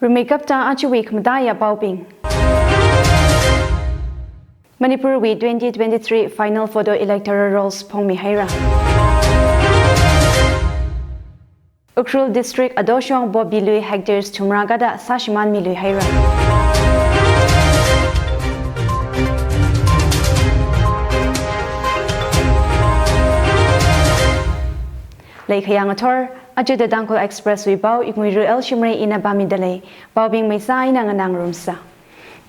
Rumakeup ta achuwik madaya bauping. Manipur we 2023 final photo electoral rolls pongmi haira. Ukhrul district adoshong bobilui hectares tumragada sashman milui haira. Lake Hayangator, Ajuda Tangkhul Expressway Bao Iknguira Shimray ina Bamidale, Baobing Mesa ina Nganang Rumsa.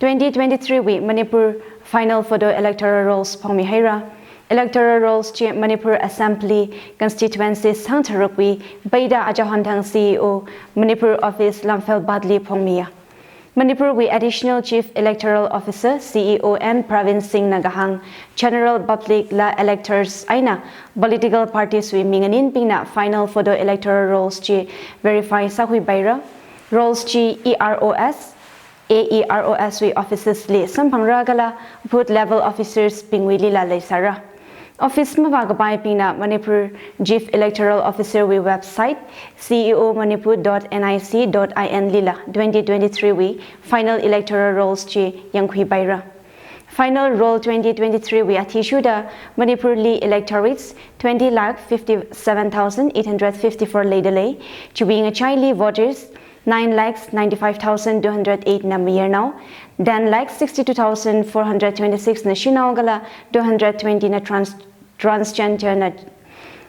2023 we Manipur final photo electoral rolls Pongmi Haira. Electoral rolls chi Manipur Assembly constituency Sangtarukwi, Baida Ajahantang CEO, Manipur Office Lamphel Badli Pongmia. Manipur we Additional Chief Electoral Officer CEO and Pravin Singh Nagahang General Public La Electors Aina Political Parties we Minganin Pina final photo electoral rolls chi verify Sahui Baira rolls chi EROS AEROS we officers li Sampangragala boot level officers Pingwili La Lesara Office Mavagabai Pina Manipur Chief Electoral Officer we website CEO manipur.nic.in Lila 2023 we final electoral rolls chi Yangkhui Baira. Final roll 2023 we Atishuda Manipur Li electorates 20,57,854 Ladele Chubing a Chili voters 9,95,208 year now, then 62,426 national gala 220 na transgender na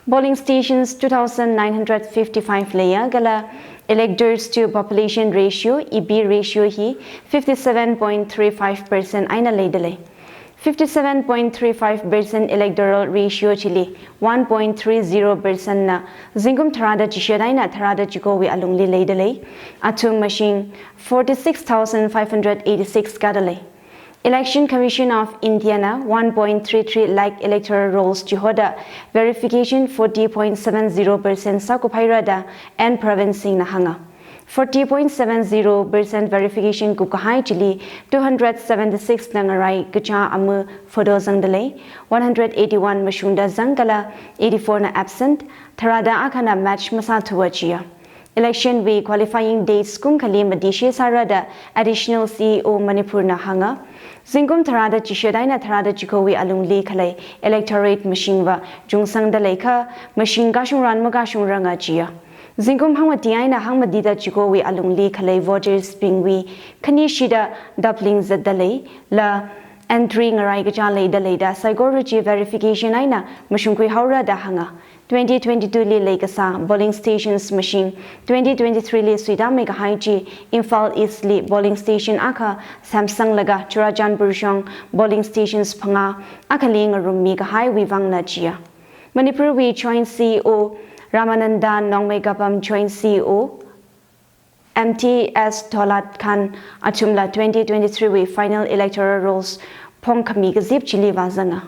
polling stations 2,955 laya gala electors to population ratio EB ratio hi 57.35% aina ladele 57.35% electoral ratio chili 1.30% na zingum tharada chishadaina tharada chikowi alungli leidale atum machine 46,586 gadale Election Commission of India 1.33 lakh electoral rolls chihoda verification 40.70% sakuphairada and provincing nahanga 40.70% verification kukahai chili 276 nangarai gacha amu photo zangdale 181 mashunda zangala 84 na absent tharada akana match masa thuachia Election week qualifying dates kumkhali madishe sarada additional CEO Manipur na hanga Zingum tharada chishadaina tharada chikowi alungli khalai electorate machine wa jungsang da lekha machine ga shungran ma ga shungranga chia Zingum hangmati aina hangmadida chikowi alungli khalai voters pingwi khani shida doubling zadale la entry ngarai ga cha leida leida psychology verification aina mashungkui haura da hanga 2022 li lekasa polling stations machine 2023 li suida mega haiji Imphal East li polling station aka Samsung laga Churajan Burjong polling stations phanga akaling rumi ga hai wivang na chia Manipur we joint CEO Ramananda Nongmegapam joint CEO MTS Tholat Khan Achumla 2023 we final electoral rolls Pongkami gazip chili wazanga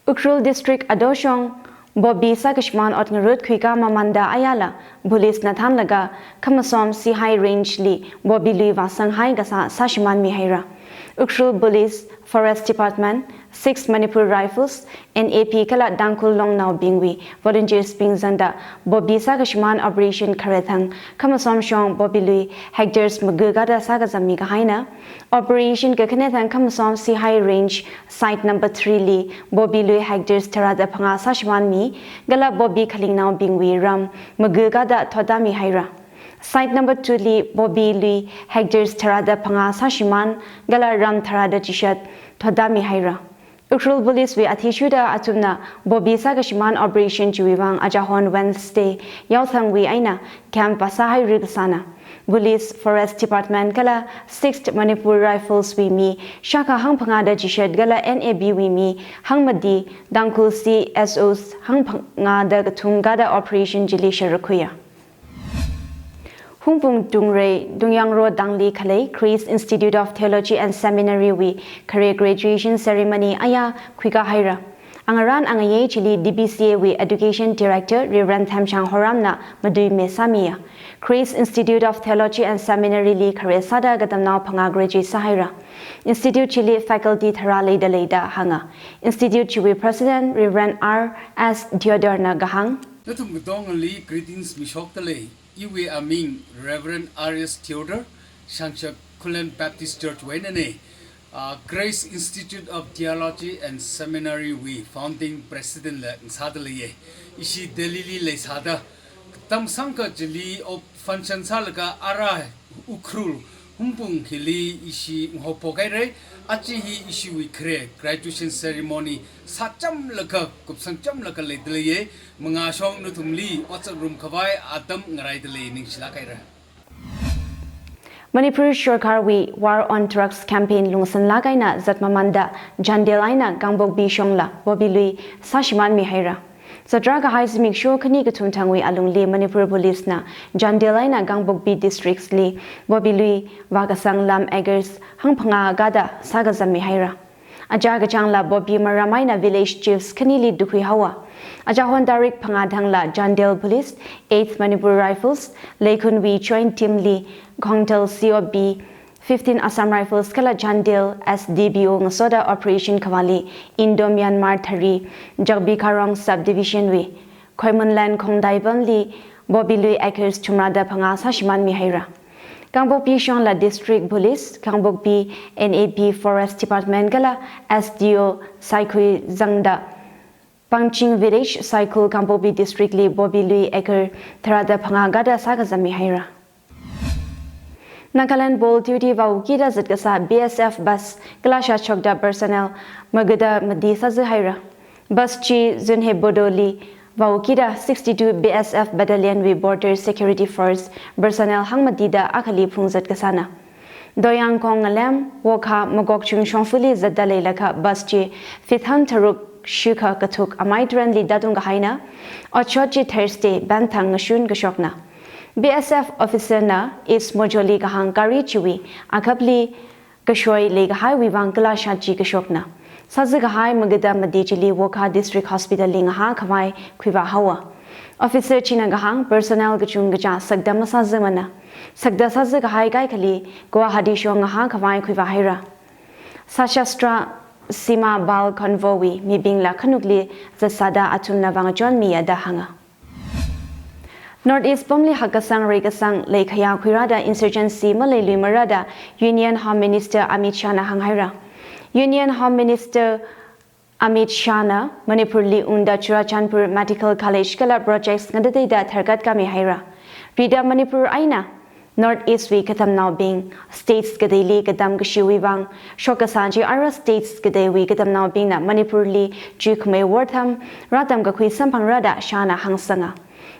Ukhrul district adoshong Bobby Sakashman Otnurut Kwika Mamanda Ayala, Police Nathan Laga, Kamasom Si High Range Li, Bobby Lui Vasang Hai Gasa, Sashman Mihaira, Ukhrul Police, Forest Department, 6 Manipur Rifles, and AP Kala Tangkhul Long Now Bingwi, Volunteers Ping Zanda, Bobby Sakashman Operation Karethang, Kamasom Shong Bobby Lui, Hectares Magugada Sagazami Gahaina, Operation Kakanethang Kamasom Si High Range, Site number 3 Li, Bobby Lui Hectares Terada Panga Sashman Mi, Gala Bobby Kaling Now Bingwi Ram, Magugada Todami Haira. Site number 2 Li, Bobby Lui Hectares Terada Panga Sashiman, Gala Ram Terada Chishat, Todami Haira. Ukhrul Police we Atishuda Atumna, Bobby Sakashman Operation Chuivang Ajahon Wednesday, Yauthang we Aina, Camp Pasahai Rigsana. Police Forest Department Gala 6th Manipur Rifles we me, Shaka Hangpangada Jished Gala NAB we me, Hangmadi, Tangkhul CSOs Hangpangada Tungada Operation Jili Sharakuya. Humpung Dungray, Dungyang Road Dangli Khalei, Chris Institute of Theology and Seminary we career graduation ceremony aya Kwika Haira. Angaran angaye chili DBCA we Education Director Reverend Thamchang Horamna Madui Mesamia. Chris Institute of Theology and Seminary li career sada gatamnao panga graduate Sahira. Institute chili faculty thara leida leida hanga. Institute chiwi President Reverend R. S. Diodorna Gahang. Greetings, Mishok Tale. Iwe Aming Reverend Arias Theodore Shangshak Kulen Baptist Church Wenene Grace Institute of Theology and Seminary we founding president la sadaliye ishi delili le sada tam sangka jili of function salga ara ukrul humpung hili ishi hopokai re achi hi ishi we kre graduation ceremony sacham laka kupsan cham laka le deliye mga shong nutumli whatsapp room khawai atam ngarai dele ningsila kai ra Manipur Shorkarwi War on Drugs campaign lungsan lagaina zatmamanda jandelaina gangbok bi shongla bobilui sashiman mihaira Sadraga Haismik Show Kani Gatum Tangwi Alungli Manipur Police na Jandelaina gangbok bi districts li bobilui Vagasang Lam Eggers Hangpanga Gada Sagazam mihaira Ajaga Changla Bobi Maramaina village chiefs Kanili Dukui Hawa Ajahon Darik Pangadangla Jandel Police 8th Manipur Rifles Laikun we joint team li Gongtel COB 15 Assam Rifles kala Jandel SDBO ngasoda Operation Kawali Indo-Myanmar Thari Jagbi Karong Subdivision we Khoimunland Khongdaiban li Bobilui Acres Chumrada Panga Sashiman Mihaira Gangbok Pi Shongla District Police Gangbok Pi NAP Forest Department kala SDO Saikui Zangda Pangching Village Cycle Gangbok Pi District li Bobilui Acre Tharada Pangagada Sagazami Haira Nagaland Ball Duty Vaukida Zatkasa BSF Bus Kalasha Chokda Personnel Magada Madisa Zahaira Bus Chi Zunhe Bodoli Vaukida 62 BSF Battalion with Border Security Force Personnel Hangmadida Akali Phungzat Kasana Doyang Kong Alam Woka Magok Chung Shongfuli Zadale Laka Bus Chi Fitham Taruk Shuka Katuk Amaitran Li Dadung Haina Ochochi Thursday Bantang Ngashun Gashokna BSF officer na is mojoli gahang kari chiwi akapli kashoi le gahai wiwang kala shachi kashokna sazi gahai magada madijili woka district hospital ling ha khamai khwiwa hawa officer china gahang personnel gachung gacha sagda masaze mana sagda sazi gahai kai khali guwahati shong ha khamai khwiwa haira sashastra sima bal convoy mi bingla khanukli zasada atumna wangjon mi ada hanga Northeast Pomli Hakasang Regasang Lake Hayakwirada Insurgency Malaylu Marada Union Home Minister Amit Shana Hanghaira Union Home Minister Amit Shana Manipurli Unda Churachandpur Medical College Kala Projects Ngadaida Thargat Kami Haira Rida Manipur Aina Northeast we katam now being states Gadeli Gadam Gashiwang Shokasanji Ara states Gadewi Gadam now being na Manipurli Jukme Wortham Radam Gakwi Sampang Rada Shana Hangsanga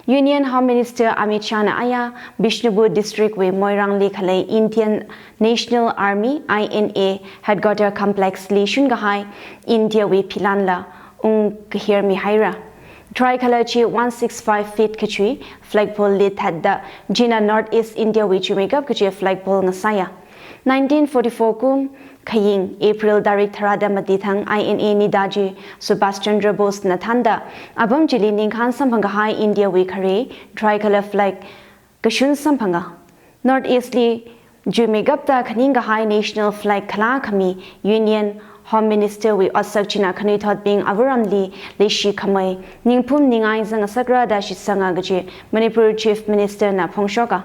Union Home Minister Amit Shana Aya Bishnupur District we Moirang Li Khalei Indian National Army INA Headquarter Complex Li Shungahai India we Pilanla Kahir Mihaira Tricolor Chi 165 feet Kachui flagpole lit had the Jina Northeast India we Chumekap Kachi flagpole Ngasaya 1944 kum Kaying April Darik Tharada Matithang INA Nidaji Subhash Chandra Bose Nathanda Abam Jili Ningkhan Sampanga High India we Kare tricolor flag Kashun Sampanga Northeastly Jumegapta Kaninga High National Flag Kala Kami Union Home Minister we Osak China Kani thought being Avaramli Lishi Kamai Ningpum Ningai Zanga Sakra Dashi Sanga Gaji Manipur Chief Minister Na Pongshoka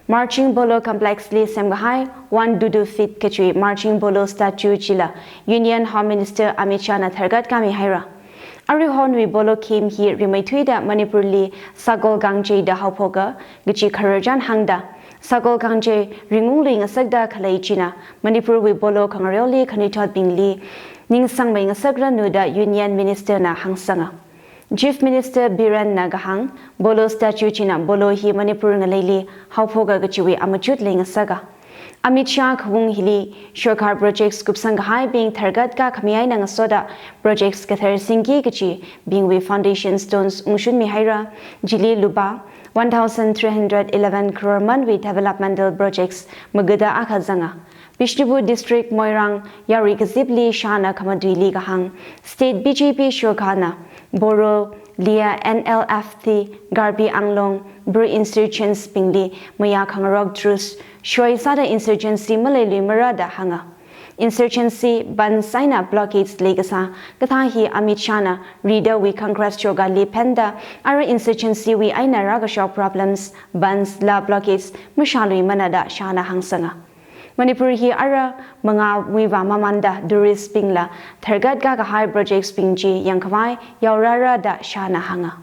Marching Bolo Complex Li Semgahai 1 Dudu Fit Kachui Marching Bolo Statue Chila Union Home Minister Amit Shana Thargat Kami Haira Arihon we Bolo came here Rimaituida Manipur Li Sagol Gangje da Haupoga Gichi Karajan Hangda Sagol Gangje Ringungling Asagda Kalai China Manipur we Bolo Kangaroli Kanitot Bing Li Ning Sangming Asagra Nuda Union Minister Na Hangsanga Chief Minister Biran Nagahang Bolo Statue China Bolo Hi Manipur Ngaleli Haupoga Gachiwi Amachut Ling Saga Amit Shah Khwung Hili Shorkar Projects Kupsangahai being Thargat Ka Kamiai Nang Soda Projects Kathar Singki Gachi being we foundation stones Ungshun Mihaira Jili Luba 1,311 crore Manwi developmental projects Magada Akazanga Bishnupur District Moirang Yari Kazibli Shana Kamadwili Gahang State BJP Shokana Boro Lia NLFT Garbi Anglong Bru Insurgents Pingli Maya Kangarok Drus Shoi Sada Insurgency Malayli Marada Hanga Insurgency ban saina blockades legasa katha hi Amit Shana reader we congress choga li penda ara insurgency we aina raga shock problems bans la blockades mushalui manada Shana hangsanga Manipur hi ara manga wiwa mamanda duris pingla thargat ga high projects pingji yangkhawai yaurara da Shana hanga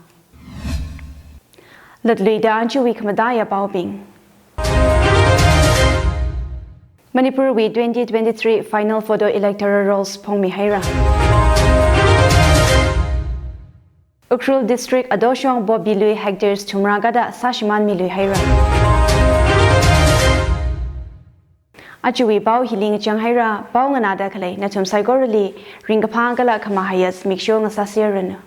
Latluida anchu we khamadaya bauping Manipur with 2023 final photo electoral rolls Pongmi Haira. Ukhrul district Adoshong Bobilui hectares Tumragada Sashman Milui Haira. Achuwi Bao Hiling Chang Haira, Bao Nganada Kale, Natum Saigorali, Ringapangala Kamahayas, Miksho Nasasiran.